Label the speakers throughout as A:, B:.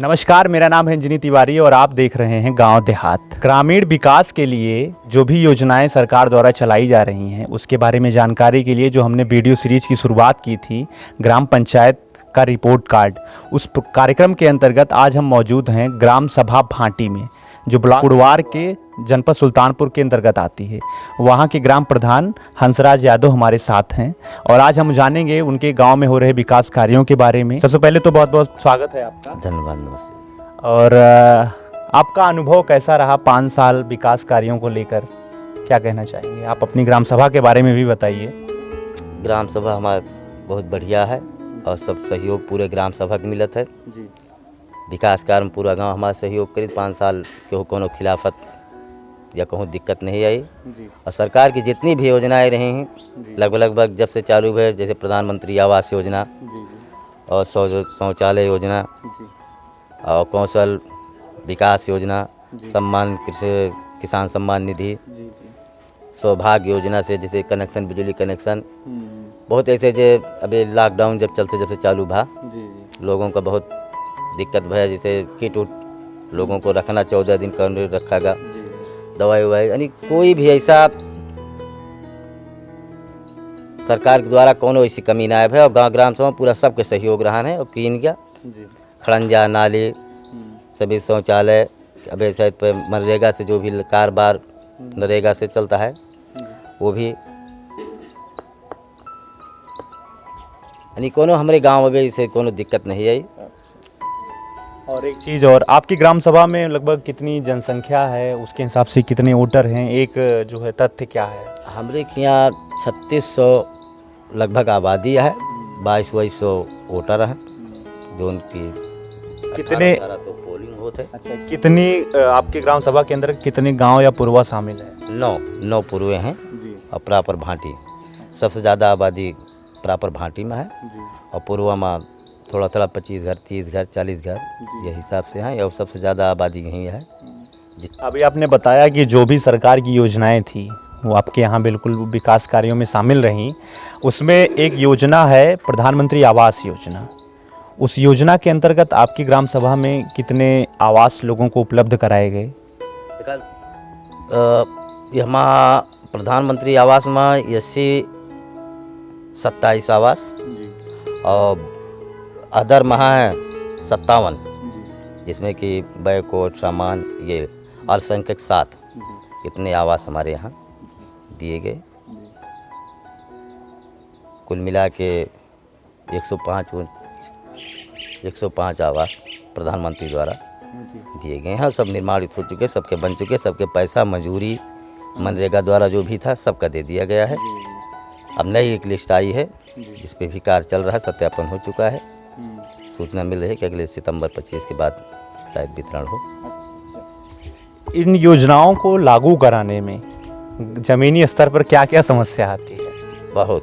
A: नमस्कार, मेरा नाम है अंजनी तिवारी और आप देख रहे हैं गांव देहात। ग्रामीण विकास के लिए जो भी योजनाएं सरकार द्वारा चलाई जा रही हैं उसके बारे में जानकारी के लिए जो हमने वीडियो सीरीज की शुरुआत की थी, ग्राम पंचायत का रिपोर्ट कार्ड, उस कार्यक्रम के अंतर्गत आज हम मौजूद हैं ग्राम सभा भाटी में, जो ब्लॉक कुड़वार के जनपद सुल्तानपुर के अंतर्गत आती है। वहाँ के ग्राम प्रधान हंसराज यादव हमारे साथ हैं और आज हम जानेंगे उनके गांव में हो रहे विकास कार्यों के बारे में। सबसे पहले तो बहुत बहुत स्वागत है आपका।
B: धन्यवाद, नमस्ते।
A: और आपका अनुभव कैसा रहा 5 साल विकास कार्यों को लेकर, क्या कहना चाहेंगे आप? अपनी ग्राम सभा के बारे में भी बताइए।
B: ग्राम सभा हमारा बहुत बढ़िया है और सब सहयोग पूरे ग्राम सभा के मिलत है
A: जी।
B: विकास कार्य में पूरा गांव हमारा सहयोग करी। 5 साल के कोनो खिलाफत या कहूँ दिक्कत नहीं आई
A: जी।
B: और सरकार की जितनी भी योजनाएं रही हैं लगभग जब से चालू हुए, जैसे प्रधानमंत्री आवास योजना
A: जी।
B: और शौचालय योजना
A: जी।
B: और कौशल विकास योजना,
A: जी।
B: सम्मान किसान सम्मान निधि,
A: जी।
B: सौभाग्य योजना से जैसे कनेक्शन, बिजली कनेक्शन, बहुत ऐसे जो अभी लॉकडाउन जब से चालू भा, लोगों का बहुत दिक्कत भया, जैसे किट उट लोगों को रखना 14 दिन का रखागा, दवाई ववाई, यानी कोई भी ऐसा सरकार के द्वारा कोनो ऐसी कमी ना है। और गाँव ग्राम सभा पूरा सबके सहयोग रहा है और कीन गया खड़ंजा, नाली, सभी शौचालय, अभी शायद पे मनरेगा से जो भी कारोबार नरेगा से चलता है वो भी, यानी कोनो हमारे गांव में से कोनो दिक्कत नहीं आई।
A: और एक चीज़ और, आपकी ग्राम सभा में लगभग कितनी जनसंख्या है, उसके हिसाब से कितने वोटर हैं? एक जो है तथ्य क्या है?
B: हमारे यहाँ 3600 लगभग आबादी है, 2200 वोटर हैं, जो उनकी
A: कितने
B: 1800 पोलिंग होते हैं।
A: अच्छा, कितनी आपके ग्राम सभा के अंदर कितने गांव या पुरवा शामिल है?
B: 9 पुरवे हैं
A: जी।
B: और प्रापर भाटी सबसे ज़्यादा आबादी प्रापर भाटी में है
A: जी।
B: और पूर्वा में थोड़ा 25 घर, 30 घर, 40 घर ये हिसाब से हैं और सबसे ज़्यादा आबादी यहीं है।
A: अभी आपने बताया कि जो भी सरकार की योजनाएं थी वो आपके यहाँ बिल्कुल विकास कार्यों में शामिल रहीं। उसमें एक योजना है प्रधानमंत्री आवास योजना। उस योजना के अंतर्गत आपकी ग्राम सभा में कितने आवास लोगों को उपलब्ध कराए गए?
B: हमारा प्रधानमंत्री आवास में 27 आवास और अदर महा है 57, जिसमें कि बैकोट सामान ये अल्पसंख्यक 7 इतने आवास हमारे यहाँ दिए गए। कुल मिला के 105 आवास प्रधानमंत्री द्वारा दिए गए हैं। सब निर्माणित हो चुके, सबके बन चुके, सबके पैसा मजूरी मनरेगा द्वारा जो भी था सबका दे दिया गया है। अब नई एक लिस्ट आई है जिस पे भी कार्य चल रहा है, सत्यापन हो चुका है। सूचना मिल रही है कि अगले सितंबर 25 के बाद शायद वितरण हो।
A: इन योजनाओं को लागू कराने में जमीनी स्तर पर क्या क्या समस्या आती है?
B: बहुत,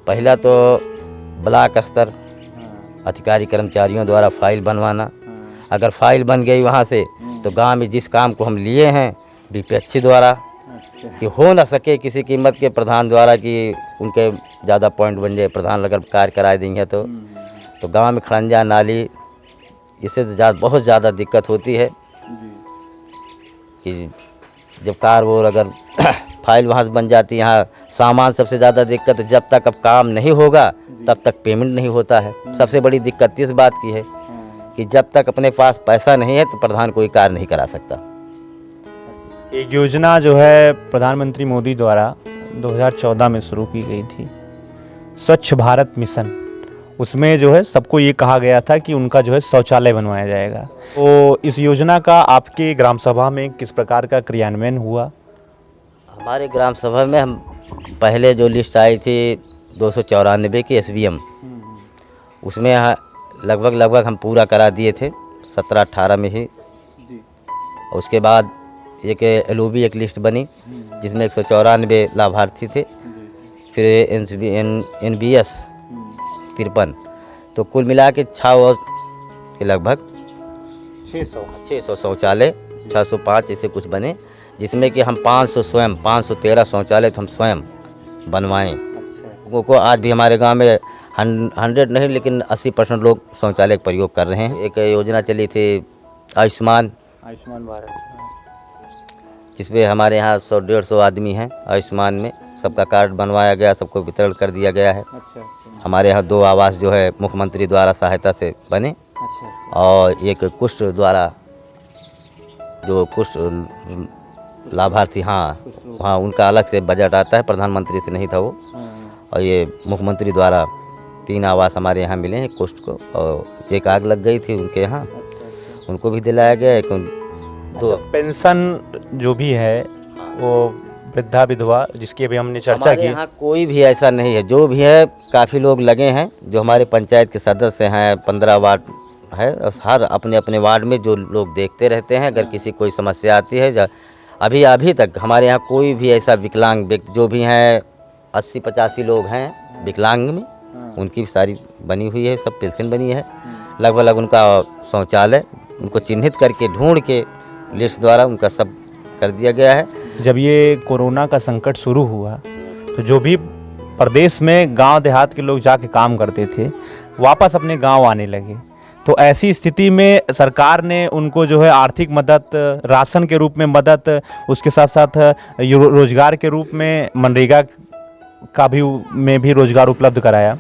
B: पहला तो ब्लॉक स्तर अधिकारी कर्मचारियों द्वारा फाइल बनवाना। अगर फाइल बन गई वहाँ से तो गांव में जिस काम को हम लिए हैं बीपीएचसी द्वारा कि हो ना सके किसी कीमत के प्रधान द्वारा कि उनके ज़्यादा पॉइंट बन जाए, प्रधान अगर कार्य कराए देंगे तो गांव में खड़ंजा, नाली, इससे बहुत ज़्यादा दिक्कत होती है कि जब कार वो अगर फाइल वहाँ से बन जाती है, यहाँ सामान सबसे ज़्यादा दिक्कत, जब तक अब काम नहीं होगा तब तक पेमेंट नहीं होता है। सबसे बड़ी दिक्कत इस बात की है कि जब तक अपने पास पैसा नहीं है तो प्रधान कोई कार्य नहीं करा सकता।
A: एक योजना जो है प्रधानमंत्री मोदी द्वारा 2014 में शुरू की गई थी, स्वच्छ भारत मिशन, उसमें जो है सबको ये कहा गया था कि उनका जो है शौचालय बनवाया जाएगा। तो इस योजना का आपके ग्राम सभा में किस प्रकार का क्रियान्वयन हुआ?
B: हमारे ग्राम सभा में हम पहले जो लिस्ट आई थी 294 की SBM, उसमें लगभग हम पूरा करा दिए थे 17-18 में ही। उसके बाद एक LOB एक लिस्ट बनी जिसमें 194 लाभार्थी थे, फिर NBS 53, तो कुल मिला के 6 के लगभग 600 शौचालय, 605 ऐसे कुछ बने, जिसमें कि हम 513 शौचालय तो हम स्वयं बनवाएं। वो को आज भी हमारे गांव में 100 नहीं लेकिन 80% लोग शौचालय का प्रयोग कर रहे हैं। एक योजना चली थी आयुष्मान
A: भारत।
B: जिसमें हमारे यहाँ 100-150 आदमी हैं आयुष्मान में, सबका कार्ड बनवाया गया, सबको वितरण कर दिया गया है। हमारे यहाँ 2 आवास जो है मुख्यमंत्री द्वारा सहायता से बने, और एक कुष्ठ द्वारा जो कुष्ठ लाभार्थी हाँ उनका अलग से बजट आता है, प्रधानमंत्री से नहीं था वो। और ये मुख्यमंत्री द्वारा 3 आवास हमारे यहाँ मिले हैं कुष्ठ को, और एक आग लग गई थी उनके यहाँ, उनको भी दिलाया गया। एक तो
A: पेंशन जो भी है वो वृद्धा विधवा जिसकी अभी हमने चर्चा
B: हमारे
A: की,
B: यहाँ कोई भी ऐसा नहीं है। जो भी है काफ़ी लोग लगे हैं, जो हमारे पंचायत के सदस्य हैं, 15 वार्ड है, और हर अपने अपने वार्ड में जो लोग देखते रहते हैं। अगर किसी कोई समस्या आती है, अभी तक हमारे यहाँ कोई भी ऐसा विकलांग व्यक्ति जो भी हैं 80-85 लोग हैं विकलांग में, उनकी सारी बनी हुई है, सब पेंशन बनी है। लगभग उनका शौचालय उनको चिन्हित करके ढूंढ के लिस्ट द्वारा उनका सब कर दिया गया है।
A: जब ये कोरोना का संकट शुरू हुआ तो जो भी प्रदेश में गांव देहात के लोग जाके काम करते थे वापस अपने गांव आने लगे। तो ऐसी स्थिति में सरकार ने उनको जो है आर्थिक मदद, राशन के रूप में मदद, उसके साथ साथ रोजगार के रूप में मनरेगा का भी रोजगार उपलब्ध कराया।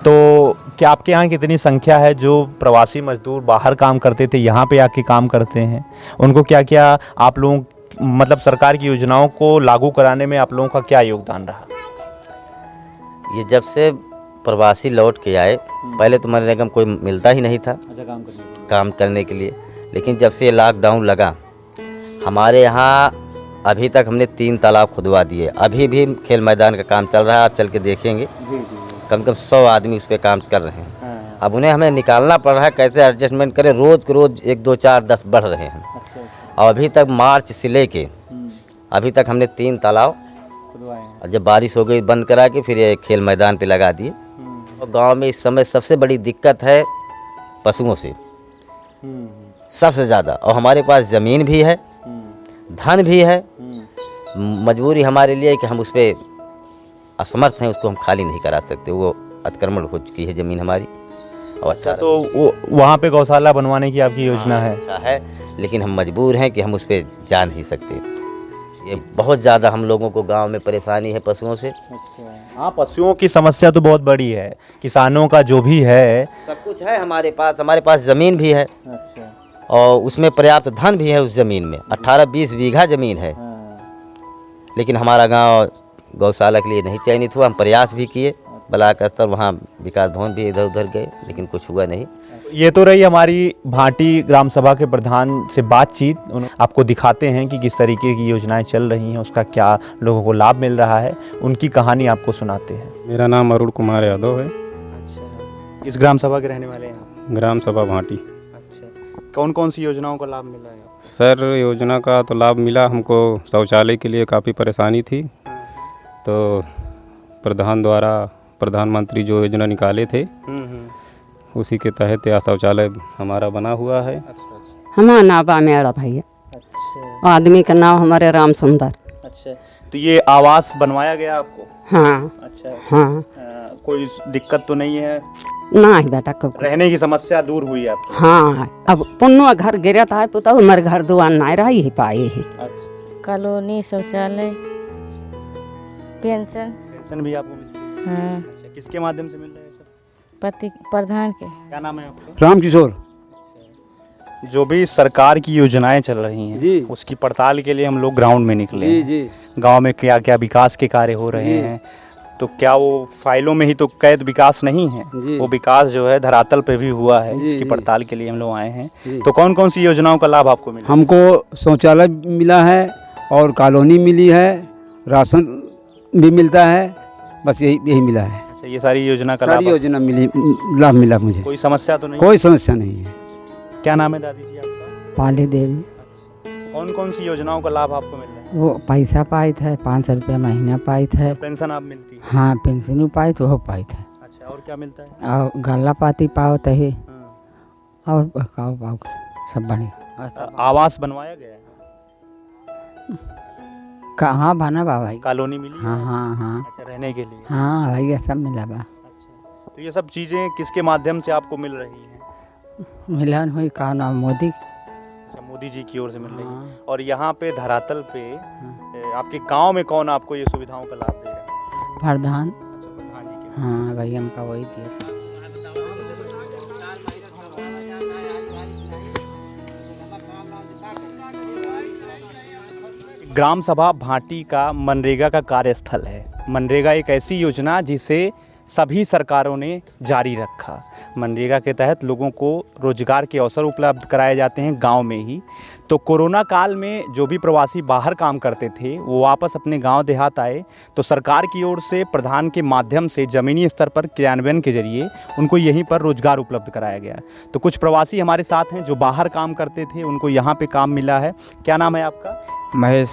A: तो क्या आपके यहाँ कितनी संख्या है जो प्रवासी मजदूर बाहर काम करते थे यहाँ पे आके काम करते हैं? उनको क्या क्या आप लोगों मतलब सरकार की योजनाओं को लागू कराने में आप लोगों का क्या योगदान रहा?
B: ये जब से प्रवासी लौट के आए, पहले तो मनरेगा में कोई मिलता ही नहीं था काम करने के लिए, लेकिन जब से लॉकडाउन लगा हमारे यहाँ अभी तक हमने 3 तालाब खुदवा दिए। अभी भी खेल मैदान का काम चल रहा है, आप चल के देखेंगे। कम से कम 100 आदमी उस पर काम कर रहे हैं। अब उन्हें हमें निकालना पड़ रहा है, कैसे एडजस्टमेंट करें। रोज़ के रोज़ 1, 2, 4, 10 बढ़ रहे हैं। और अभी तक मार्च से लेके अभी तक हमने 3 तालाब और जब बारिश हो गई बंद करा के फिर ये खेल मैदान पे लगा दिए। और गांव में इस समय सबसे बड़ी दिक्कत है पशुओं से, सबसे ज़्यादा। और हमारे पास ज़मीन भी है, धन भी है, मजबूरी हमारे लिए कि हम उस पर असमर्थ हैं, उसको हम खाली नहीं करा सकते। वो अतिक्रमण हो चुकी है ज़मीन हमारी। और अच्छा
A: तो वो वहाँ पे गौशाला बनवाने की आपकी योजना है?
B: ऐसा है, लेकिन हम मजबूर हैं कि हम उस पर जा नहीं सकते। ये बहुत ज़्यादा हम लोगों को गांव में परेशानी है पशुओं से।
A: हाँ, पशुओं की समस्या तो बहुत बड़ी है। किसानों का जो भी है
B: सब कुछ है हमारे पास ज़मीन भी है। और उसमें पर्याप्त धन भी है। उस ज़मीन में 18-20 बीघा ज़मीन है, लेकिन हमारा गांव गौशाला के लिए नहीं चयनित हुआ। हम प्रयास भी किए, ब्लॉक स्तर वहाँ विकास भवन भी इधर उधर गए, लेकिन कुछ हुआ नहीं।
A: ये तो रही हमारी भाटी ग्राम सभा के प्रधान से बातचीत। आपको दिखाते हैं कि किस तरीके की योजनाएं चल रही हैं, उसका क्या लोगों को लाभ मिल रहा है, उनकी कहानी आपको सुनाते हैं।
C: मेरा नाम अरुण कुमार यादव है।
A: अच्छा, किस ग्राम सभा के रहने वाले हैं आप?
C: ग्राम सभा भाटी।
A: अच्छा, कौन कौन सी योजनाओं का लाभ मिला है आपको?
C: सर, योजना का तो लाभ मिला हमको। शौचालय के लिए काफ़ी परेशानी थी, तो प्रधान द्वारा प्रधानमंत्री जो योजना निकाले थे उसी के तहत यह शौचालय हमारा बना हुआ है।
D: हमारा नाम बा मेरा भैया।
A: अच्छा,
D: आदमी का नाम हमारे राम सुंदर।
A: अच्छा, तो ये आवास बनवाया गया आपको?
D: हाँ।
A: अच्छा,
D: हाँ।
A: कोई दिक्कत तो नहीं है?
D: ना ही बेटा कब
A: रहने की समस्या दूर हुई है आपकी?
D: हाँ, अब पुन्नो घर गिरा था तो हमारे घर दुआर ना रही ही पाए ही।
A: अच्छा,
E: कॉलोनी, शौचालय,
A: पेंशन भी आपको मिलती है?
E: हाँ।
A: अच्छा, किसके माध्यम से मिल रहा है सर?
E: पति प्रधान के।
A: क्या नाम है आपका?
F: राम किशोर
A: जो भी सरकार की योजनाएं चल रही हैं
F: जी,
A: उसकी पड़ताल के लिए हम लोग ग्राउंड में निकले
F: जी
A: हैं।
F: जी
A: गांव में क्या क्या विकास के कार्य हो रहे
F: जी।
A: हैं, तो क्या वो फाइलों में ही तो कैद विकास नहीं है,
F: जी।
A: वो विकास जो है धरातल पे भी हुआ है।
F: जी,
A: इसकी
F: जी।
A: पड़ताल के लिए हम लोग आए हैं।
F: जी।
A: तो कौन कौन सी योजनाओं का लाभ आपको मिला?
F: हमको शौचालय मिला है और कॉलोनी मिली है, राशन भी मिलता है, बस यही मिला है।
A: अच्छा, ये सारी योजना का
F: सारी
A: लाभ
F: योजना मिली, लाभ मिला मुझे।
A: कोई समस्या तो नहीं?
F: कोई समस्या नहीं है।
A: क्या नाम है दादी जी आपका?
D: पाली देवी।
A: कौन कौन सी योजनाओं का लाभ आपको मिल रहा है?
D: वो पैसा पाई थे 500 रुपया महीना पाई थे।
A: पेंशन आप मिलती है?
D: हाँ, पेंशन पाई तो वो पाई थे।
A: अच्छा, और क्या मिलता है?
D: और गल्ला पाती पाओ तही
A: हाँ।
D: और बकाओ पाओ सब बढ़िया।
A: आवास बनवाया गया है?
D: कहाँ बना बा भाई?
A: कॉलोनी मिली है?
D: हाँ हाँ हाँ
A: अच्छा, रहने के लिए?
D: हाँ भैया सब मिला बा।
A: अच्छा, तो ये सब चीज़ें किसके माध्यम से आपको मिल रही हैं?
D: मिलन हुई का नाम मोदी।
A: अच्छा, मोदी जी की ओर से मिल रही है।
D: हाँ।
A: और यहाँ पे धरातल पे आपके गांव में कौन आपको ये सुविधाओं का लाभ दे रहा है?
D: प्रधान।
A: अच्छा, प्रधान जी के।
D: हाँ भाई हमका वही दिया।
A: ग्राम सभा भाटी का मनरेगा का कार्यस्थल है। मनरेगा एक ऐसी योजना जिसे सभी सरकारों ने जारी रखा। मनरेगा के तहत लोगों को रोजगार के अवसर उपलब्ध कराए जाते हैं गांव में ही। तो कोरोना काल में जो भी प्रवासी बाहर काम करते थे वो वापस अपने गांव देहात आए, तो सरकार की ओर से प्रधान के माध्यम से ज़मीनी स्तर पर क्रियान्वयन के जरिए उनको यहीं पर रोजगार उपलब्ध कराया गया। तो कुछ प्रवासी हमारे साथ हैं जो बाहर काम करते थे, उनको यहाँ पे काम मिला है। क्या नाम है आपका?
G: महेश।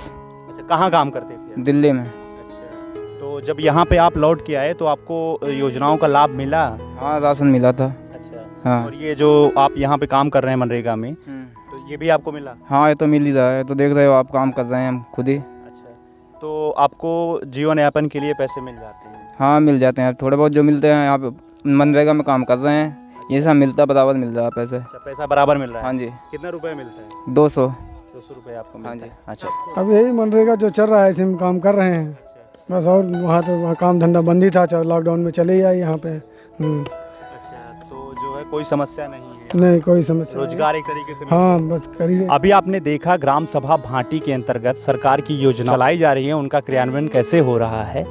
A: अच्छा, कहाँ काम करते थे?
G: दिल्ली में।
A: अच्छा, तो जब यहाँ पे आप लौट के आए तो आपको योजनाओं का लाभ मिला?
G: हाँ, राशन मिला था।
A: अच्छा।
G: हाँ।
A: और ये जो आप यहाँ पे काम कर रहे हैं मनरेगा में, तो ये भी आपको मिला?
G: हाँ, ये तो मिल ही रहा है, तो देख रहे हो आप, काम कर रहे हैं हम खुद ही।
A: अच्छा, तो आपको जीवन यापन के लिए पैसे मिल जाते हैं?
G: हाँ, मिल जाते हैं, थोड़े बहुत जो मिलते हैं। यहाँ पे मनरेगा में काम कर रहे हैं, ये सब मिलता है, बराबर मिल रहा है पैसे।
A: अच्छा, पैसा बराबर मिल रहा है?
G: हाँ जी।
A: कितना रुपए मिलता है?
G: 200
A: रुपये आपको मिलता
G: हाँ जी।
A: है? अच्छा।
H: अब यही मनरेगा जो चल रहा है इसी में काम कर रहे हैं बस। और वहाँ काम धंधा बंद ही था, लॉकडाउन में चले ही आए यहाँ पे।
A: अच्छा, तो जो है कोई समस्या नहीं है?
H: नहीं, कोई समस्या नहीं।
A: रोजगार एक तरीके से
H: हाँ, बस करिए।
A: अभी आपने देखा ग्राम सभा भाटी के अंतर्गत सरकार की योजना चलाई जा रही है, उनका क्रियान्वयन कैसे हो रहा है।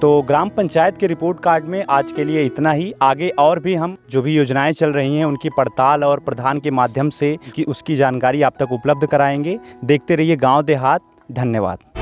A: तो ग्राम पंचायत के रिपोर्ट कार्ड में आज के लिए इतना ही। आगे और भी हम जो भी योजनाएं चल रही हैं उनकी पड़ताल और प्रधान के माध्यम से उसकी जानकारी आप तक उपलब्ध कराएंगे। देखते रहिए गांव देहात। धन्यवाद।